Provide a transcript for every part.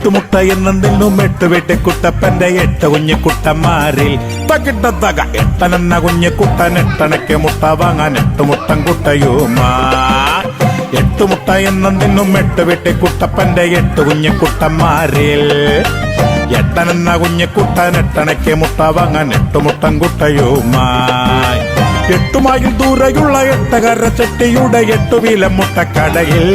എട്ടുമുട്ട എന്നെന്തെന്നും എട്ട് വെട്ടിക്കുട്ടപ്പന്റെ എട്ട് കുഞ്ഞിക്കുട്ടന്മാരിൽ തകിട്ടത്തക എട്ടനെന്ന കുഞ്ഞിക്കുട്ടൻ എട്ടണയ്ക്ക് മുട്ട വാങ്ങാൻ എട്ടുമുട്ടൻ കുട്ടയുമാ. എട്ടുമുട്ട എന്നെന്തെന്നും എട്ട് വെട്ടിക്കുട്ടപ്പന്റെ എട്ട് കുഞ്ഞിക്കുട്ടന്മാരിൽ എട്ടനെന്ന കുഞ്ഞിക്കുട്ടൻ എട്ടണയ്ക്ക് മുട്ട വാങ്ങാൻ എട്ടുമുട്ടൻ കുട്ടയുമായി. എട്ടുമായിൽ ദൂരെയുള്ള എട്ടകര ചെട്ടിയുടെ എട്ടുവീല മുട്ടക്കടയിൽ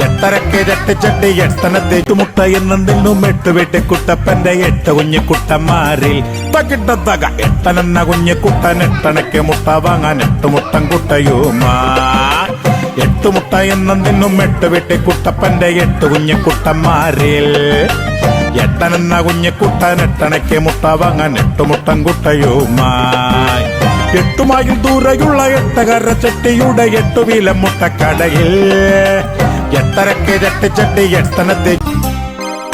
എട്ടരക്ക് ചട്ടിച്ചട്ടി എട്ടനത്തെ എട്ടുമുട്ട എന്നെന്തെന്നും എട്ട് വെട്ടിക്കുട്ടപ്പന്റെ എട്ട് കുഞ്ഞിക്കുട്ടന്മാരിൽ തകിട്ടത്തക എട്ടനെന്ന കുഞ്ഞിക്കുട്ടൻ എട്ടണയ്ക്ക് മുട്ട വാങ്ങാൻ എട്ടുമുട്ടൻ കുട്ടയുമാ. എട്ടുമുട്ട എന്നെന്തെന്നും എട്ട് വെട്ടിക്കുട്ടപ്പന്റെ എട്ട് കുഞ്ഞിക്കുട്ടന്മാരിൽ എട്ടനെന്ന കുഞ്ഞിക്കുട്ടൻ എട്ടണയ്ക്ക് മുട്ട വാങ്ങാൻ എട്ടുമുട്ടൻ കുട്ടയുമായി. എട്ടുമായിൽ ദൂരെയുള്ള എട്ടകര ചെട്ടിയുടെ എട്ടുവീല മുട്ടക്കടയിൽ എട്ടരക്ക് ചട്ടിച്ചട്ടി എട്ടനത്തെ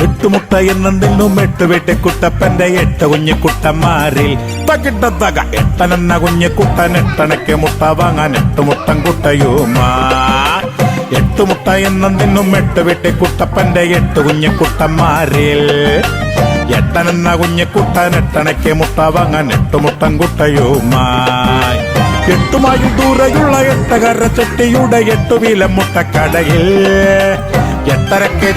എട്ടുമുട്ട എന്നെന്തെന്നും എട്ട് വെട്ടിക്കുട്ടപ്പന്റെ എട്ട് കുഞ്ഞിക്കുട്ടന്മാരിൽ തകിട്ടത്തക എട്ടനെന്ന കുഞ്ഞിക്കുട്ടൻ എട്ടണയ്ക്ക് മുട്ട വാങ്ങാൻ എട്ടുമുട്ടൻ കുട്ടയുമാ. എട്ടുമുട്ട എന്നെന്തെന്നും എട്ട് വെട്ടിക്കുട്ടപ്പന്റെ എട്ട് കുഞ്ഞിക്കുട്ടന്മാരിൽ എട്ടനെന്ന കുഞ്ഞിക്കുട്ടൻ എട്ടണയ്ക്ക് മുട്ട വാങ്ങാൻ എട്ടുമുട്ടൻ കുട്ടയുമായി. എട്ടുമായിൽ ദൂരെയുള്ള എട്ടകര ചെട്ടിയുടെ എട്ടുവീല മുട്ടക്കടയിൽ എട്ടരക്ക്